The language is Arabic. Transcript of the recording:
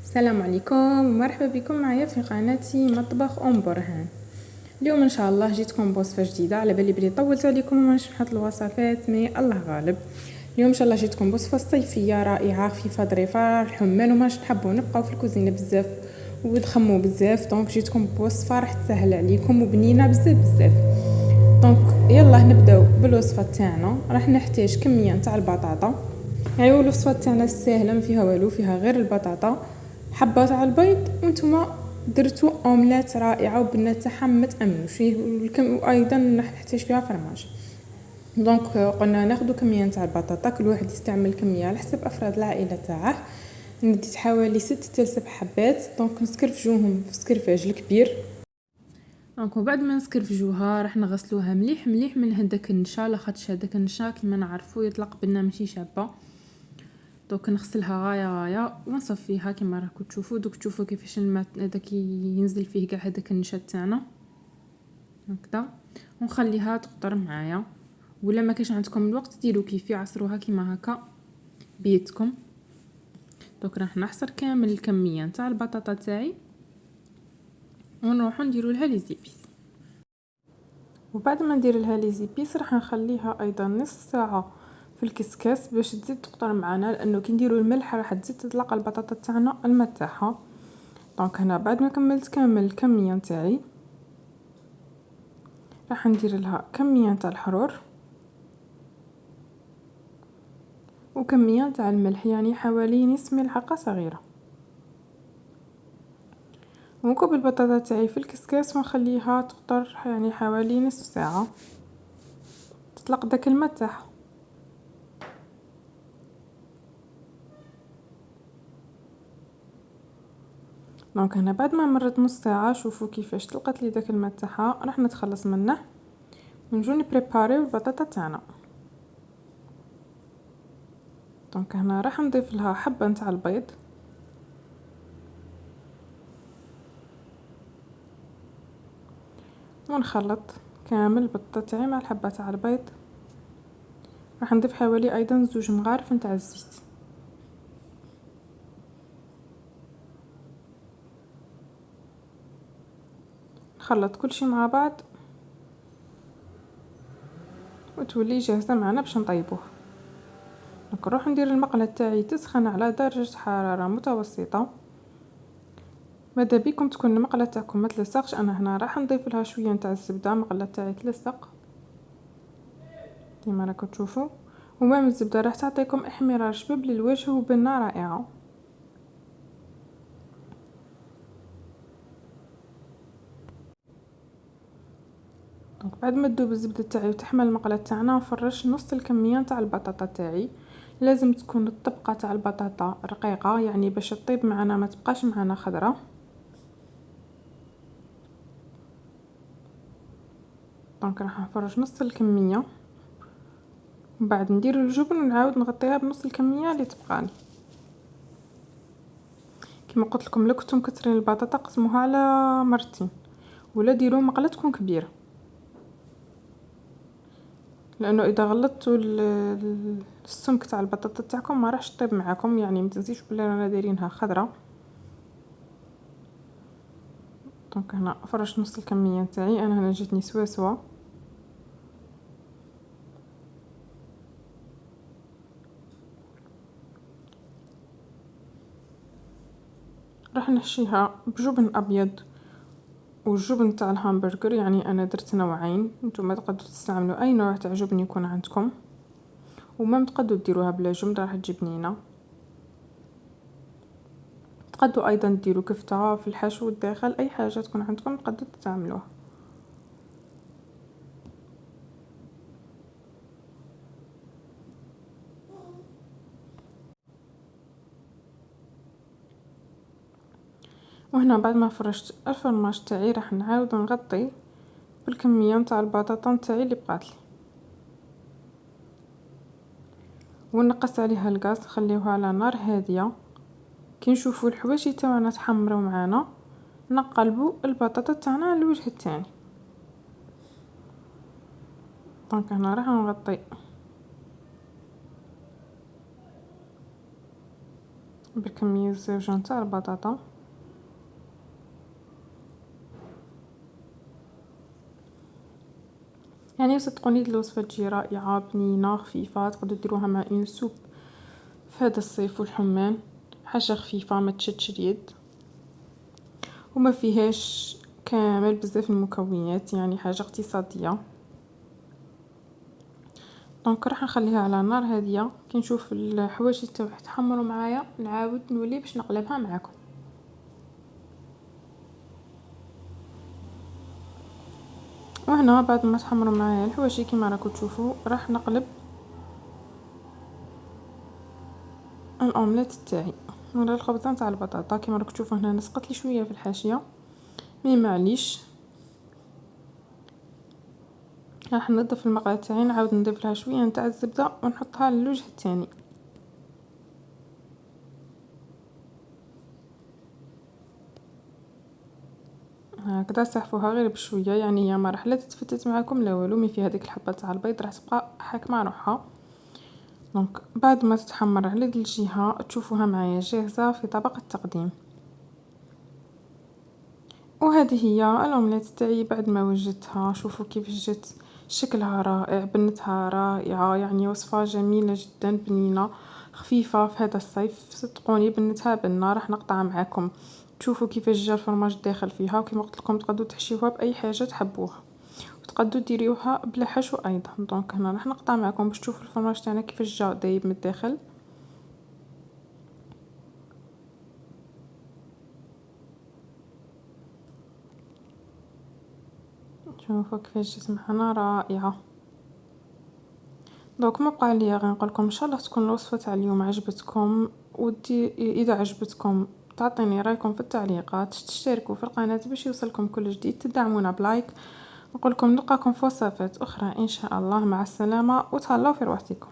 السلام عليكم ومرحبا بكم معايا في قناتي مطبخ ام برهان. اليوم ان شاء الله جيتكم بوصفه جديده، على بالي بلي طولت عليكم وما شحت الوصفات مي الله غالب. اليوم ان شاء الله جيتكم بوصفه صيفيه رائعه خفيفه ظريفه الحمان وما نحبوا نبقاو في الكوزينه بزاف ونخمو بزاف، دونك جيتكم بوصفه راح تسهل عليكم وبنينه بزاف. دونك يلا نبداو بالوصفه تاعنا. راح نحتاج كميه نتاع البطاطا، يعني الوصفه تاعنا سهله ما فيها والو، فيها غير البطاطا، حبه تاع البيض، وانتم درتو اومليت رائعه وبنه تاعها ما تامنوش فيه، وايضا نحتاج فيها فرماج. دونك قلنا ناخذ كميه نتاع البطاطا، كل واحد يستعمل كميه على حسب افراد العائله تاعه. نديت حوالي 6 حتى 7 حبات، دونك نسكرفجوهم في سكرفاج الكبير. دونك بعد ما نسكرفجوها راح نغسلوها مليح مليح من هداك النشا، لاخاطش هداك النشا كيما نعرفوا يطلق بنا ماشي شابه. دوك نغسلها غايه ونصفيها كما راكم تشوفوا. دوك تشوفوا كيفاش الماء هذاك ينزل فيه كاع هذاك النشا تاعنا هكذا، ونخليها تقطر معايا. ولا ما كاش عندكم الوقت ديروا كيفي عصروها كيما هكا بيدكم. دوك راح نحصر كامل الكميه نتاع البطاطا تاعي ونروحوا نديروا لها لي زيبيس. وبعد ما ندير لها لي زيبيس راح نخليها ايضا نص ساعه في الكسكاس باش تزيد تقطر معنا، لانه كي نديروا الملح راح تزيد تطلق البطاطا تاعنا الماء تاعها. دونك هنا بعد ما كملت كامل الكميه نتاعي راح ندير لها كميه تاع الحرور وكميه تاع الملح، يعني حوالي نصف ملعقه صغيره، ونكب البطاطا تاعي في الكسكاس ونخليها تقطر يعني حوالي نصف ساعه تطلق داك الماء تاعها. دونك هنا بعد ما مرت نص ساعه شوفوا كيفاش طلقت لي داك الماء تاعها، راح نتخلص منه ونجو نبريباريو البطاطا تاعنا. دونك هنا راح نضيف لها حبه نتاع البيض ونخلط كامل البطاطا تاعي مع الحبه تاع البيض. راح نضيف حوالي ايضا 2 مغارف نتاع الزيت. نخلط كل شيء مع بعض وتولي جاهزه معنا باش نطيبوه. نروح ندير المقله تاعي تسخن على درجه حراره متوسطه. ماذا بكم تكون المقله تاعكم ما تلصقش، انا هنا راح نضيف لها شويه نتاع الزبده، المقله تاعي تلصق كما راكم تشوفوا، ومام الزبده راح تعطيكم احمرار شباب للوجه وبنه رائعه. دونك بعد ما تذوب الزبده تاعي وتحمل المقله تاعنا، نفرش نص الكميه تاع البطاطا تاعي. لازم تكون الطبقه تاع البطاطا رقيقه، يعني باش تطيب معنا ما تبقاش معنا خضره. دونك راح نفرش نص الكميه، من بعد ندير الجبن ونعاود نغطيها بنص الكميه اللي تبقاني. كما قلت لكم لو كنتم مكثرين البطاطا قسموها على مرتين، ولا ديروا مقله تكون كبيره، لانه اذا غلطتوا السمك تاع البطاطا تاعكم ما راحش طيب معاكم، يعني ما تنسيش بلي رانا دايرينها خضره. دونك هنا فرش نص الكميه تاعي، انا هنا جاتني سوا. راح نحشيها بجبن ابيض والجبن تاع الهامبرجر، يعني انا درت نوعين، نتوما تقدروا تستعملوا اي نوع تاع جبن يكون عندكم، وما تقدروا ديروها بلا جبن راح تجي بنينه. تقدروا ايضا ديروا كفته في الحشو الداخل، اي حاجه تكون عندكم تقدروا تستعملوها. وهنا بعد ما فرشت الفرماج تاعي راح نعاود نغطي بالكميه نتاع البطاطا نتاعي اللي بقات لي، ونقص عليها الغاز نخليوها على نار هاديه. كي نشوفوا الحواشي تاعنا تحمروا معانا نقلبوا البطاطا تاعنا على الوجه الثاني. دونك هنا راح نغطي بالكمية الزوجة نتاع البطاطا. يعني صدقوني الوصفة تجي رائعة بنينة خفيفة، تقدروا ديروها مع اون سوب في هذا الصيف والحمان، حاجة خفيفة ما تشدش اليد وما فيهاش كامل بزاف المكونات، يعني حاجة اقتصادية. دونك راح نخليها على نار هاديه. كي نشوف الحوايج تاعي تحمروا معايا نعاود نولي باش نقلبها معاكم. وهنا بعد ما تحمروا معايا الحوايج كيما راكم تشوفوا راح نقلب الاومليت تاعي ولا الخبزه نتاع البطاطا. كيما راكم تشوفوا هنا نسقط لي شويه في الحاشيه مي معليش. راح نضيف المقله تاعي، نعاود نضيف لها شويه نتاع الزبده ونحطها للوجه الثاني. هكذا سحفوها غير بشويه، يعني هي ما راح لا تتفتت معكم لا والو، مي في هذيك الحبه تاع البيض راح تبقى حاكمه روحها. دونك بعد ما تتحمر على الجهه تشوفوها معايا جاهزه في طبق التقديم. وهذه هي الاومليت تاعي بعد ما وجدتها. شوفوا كيف جات، شكلها رائع، بنتها رائعه، يعني وصفه جميله جدا بنينه خفيفه في هذا الصيف. صدقوني بنتها بنه. راح نقطع معكم تشوفوا كيفاش جا الفرماج داخل فيها، وكما قلت لكم تقدروا تحشيوها باي حاجه تحبوها وتقدروا ديريوها بلا حشو ايضا. دونك هنا راح نقطع معكم باش تشوفوا الفرماج تاعنا كيفاش جا دايب من الداخل. شوفوا كيفاش جات معنا رائعه. دونك ما بقى ليا غير نقول لكم ان شاء الله تكون الوصفه تاع اليوم عجبتكم، ودي اذا عجبتكم تعطيني رايكم في التعليقات، تشتركوا في القناه باش يوصلكم كل جديد، تدعمونا بلايك. نقول لكم نلقاكم في وصفات اخرى ان شاء الله. مع السلامه وتهلاو في روحتكم.